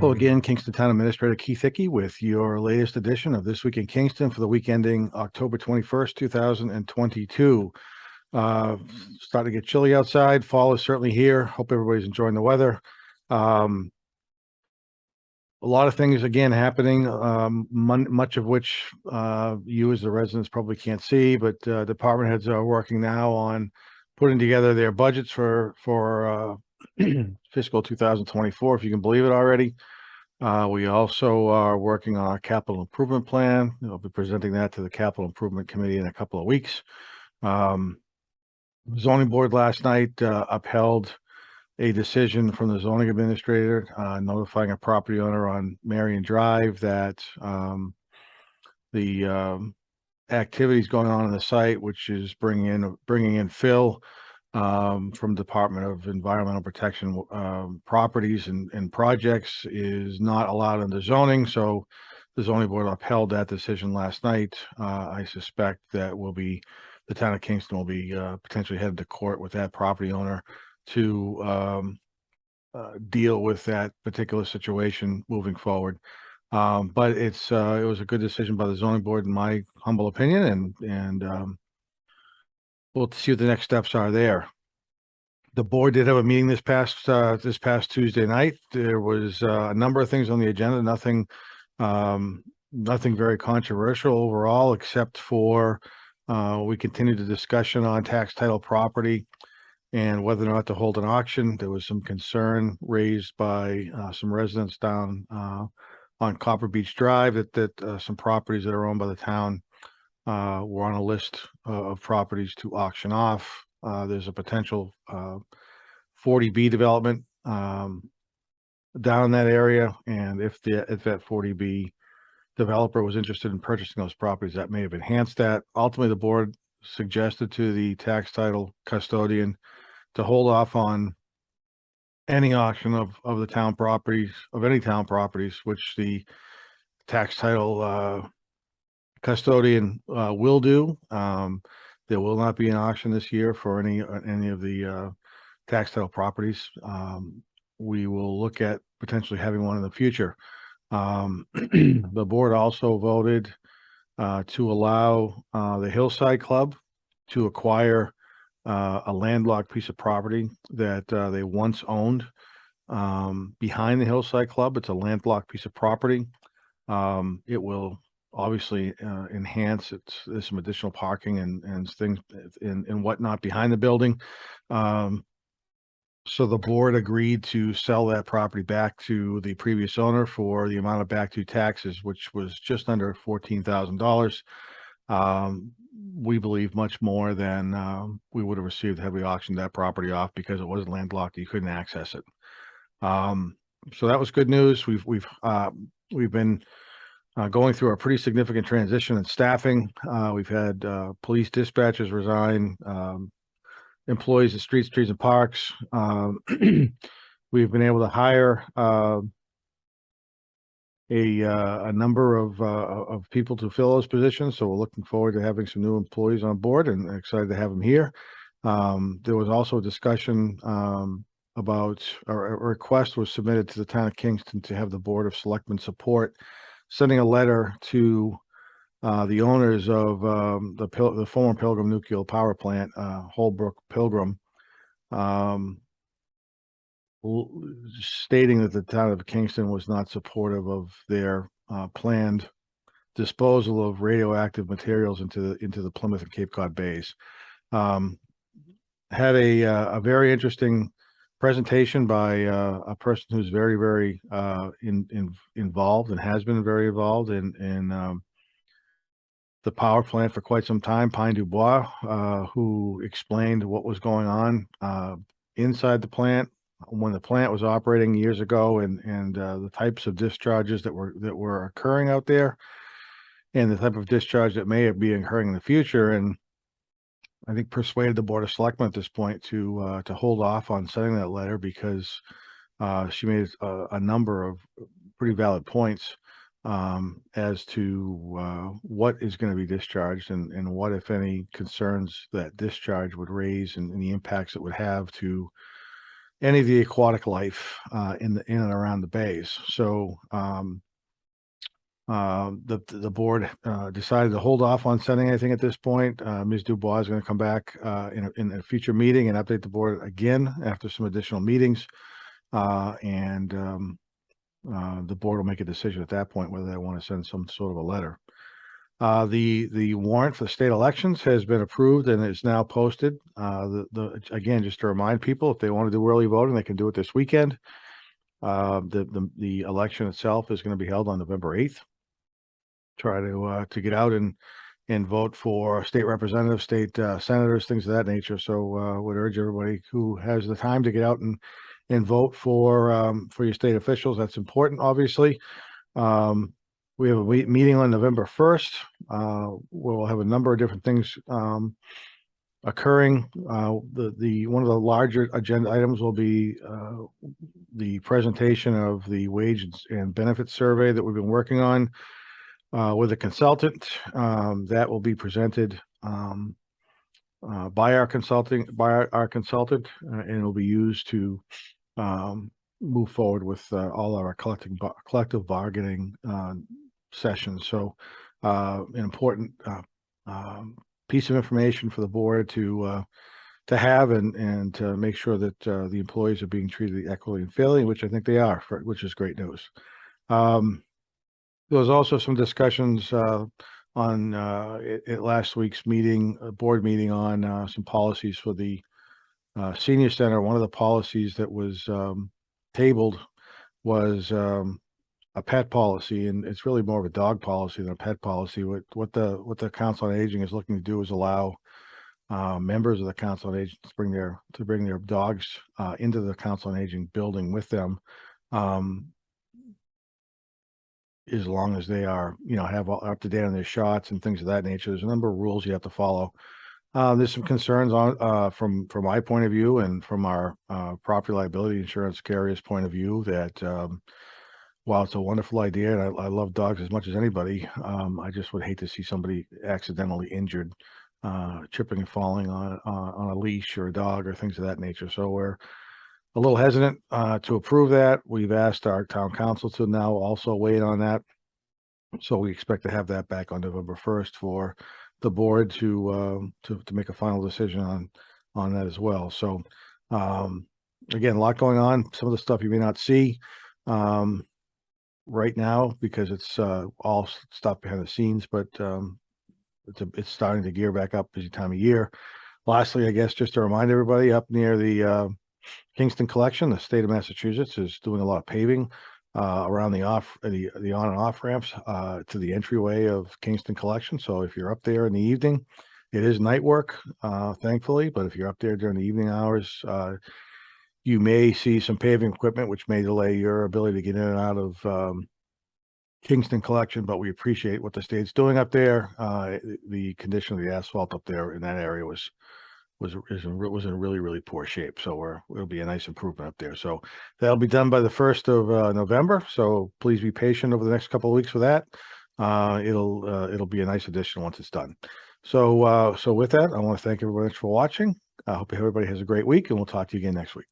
Hello again, Kingston Town Administrator Keith Hickey with your latest edition of This Week in Kingston for the week ending October 21st, 2022. Starting to get chilly outside. Fall is certainly here. Hope everybody's enjoying the weather. A lot of things, again, happening, much of which you as the residents probably can't see, but department heads are working now on putting together their budgets for fiscal 2024, if you can believe it already. We also are working on our capital improvement plan. I'll be presenting that to the capital improvement committee in a couple of weeks. Zoning board last night upheld a decision from the zoning administrator notifying a property owner on Marion Drive that the activities going on the site, which is bringing in fill from Department of Environmental Protection properties and projects, is not allowed under zoning. So the zoning board upheld that decision last night. I suspect that the town of Kingston will be potentially headed to court with that property owner to deal with that particular situation moving forward. But it was a good decision by the zoning board, in my humble opinion, and we'll see what the next steps are there. The board did have a meeting this past Tuesday night. There was a number of things on the agenda, nothing very controversial overall, except for we continued the discussion on tax title property and whether or not to hold an auction. There was some concern raised by some residents down on Copper Beach Drive that some properties that are owned by the town were on a list of properties to auction off. There's a potential 40B development down in that area, and if that 40B developer was interested in purchasing those properties, that may have enhanced that. Ultimately, the board suggested to the tax title custodian to hold off on any auction of the town properties, of any town properties, which the tax title custodian will do. There will not be an auction this year for any of the tax title properties. We will look at potentially having one in the future. The board also voted to allow the Hillside Club to acquire a landlocked piece of property that they once owned behind the Hillside Club. It's a landlocked piece of property. It will obviously enhance there's some additional parking and things and whatnot behind the building. So the board agreed to sell that property back to the previous owner for the amount of back to taxes, which was just under $14,000. We believe much more than we would have received had we auctioned that property off, because it wasn't landlocked. You couldn't access it. So that was good news. We've been going through a pretty significant transition in staffing. We've had police dispatchers resign, employees at streets, trees, and parks. We've been able to hire a number of people to fill those positions. So we're looking forward to having some new employees on board and excited to have them here. There was also a discussion about, or a request was submitted to the town of Kingston to have the Board of Selectmen support sending a letter to the owners of the former Pilgrim Nuclear Power Plant, Holbrook Pilgrim, stating that the town of Kingston was not supportive of their planned disposal of radioactive materials into the Plymouth and Cape Cod bays. Had a very interesting presentation by a person who's very, very involved and has been very involved in the power plant for quite some time, Pine Dubois, who explained what was going on inside the plant when the plant was operating years ago, and the types of discharges that were occurring out there, and the type of discharge that may be occurring in the future. And I think persuaded the Board of Selectmen at this point to hold off on sending that letter, because she made a number of pretty valid points as to what is going to be discharged and what, if any, concerns that discharge would raise and the impacts it would have to any of the aquatic life in and around the bays. So the board decided to hold off on sending anything at this point. Ms. Dubois is going to come back in a future meeting and update the board again after some additional meetings, and the board will make a decision at that point whether they want to send some sort of a letter. The warrant for the state elections has been approved and is now posted. Again, just to remind people, if they want to do early voting, they can do it this weekend. The election itself is going to be held on November 8th. Try to get out and vote for state representatives, state senators, things of that nature. So would urge everybody who has the time to get out and vote for your state officials. That's important, obviously. We have a meeting on November 1st. We'll have a number of different things occurring. One of the larger agenda items will be the presentation of the wage and benefits survey that we've been working on with a consultant. That will be presented by our consultant, and it will be used to move forward with all our collective bargaining sessions. So an important piece of information for the board to have and to make sure that the employees are being treated equitably and fairly, which I think they are, which is great news. There was also some discussions on at last week's meeting, board meeting, on some policies for the senior center. One of the policies that was tabled was a pet policy, and it's really more of a dog policy than a pet policy. What the Council on Aging is looking to do is allow members of the Council on Aging to bring their dogs into the Council on Aging building with them, as long as they are, have up to date on their shots and things of that nature. There's a number of rules you have to follow. There's some concerns on from my point of view and from our property liability insurance carrier's point of view that while it's a wonderful idea, and I love dogs as much as anybody, I just would hate to see somebody accidentally injured, tripping and falling on a leash or a dog or things of that nature. So we're a little hesitant to approve that. We've asked our town council to now also weigh in on that. So we expect to have that back on November 1st for the board to make a final decision on that as well. So again, a lot going on. Some of the stuff you may not see right now because it's all stuff behind the scenes, but it's starting to gear back up, busy time of year. Lastly, I guess just to remind everybody, up near the Kingston Collection, the state of Massachusetts is doing a lot of paving around the on and off ramps to the entryway of Kingston Collection. So if you're up there in the evening, it is night work, thankfully, but if you're up there during the evening hours, you may see some paving equipment, which may delay your ability to get in and out of Kingston Collection, but we appreciate what the state's doing up there. The condition of the asphalt up there in that area was in really, really poor shape. So it'll be a nice improvement up there. So that'll be done by the 1st of November. So please be patient over the next couple of weeks for that. It'll be a nice addition once it's done. So with that, I want to thank everybody for watching. I hope everybody has a great week, and we'll talk to you again next week.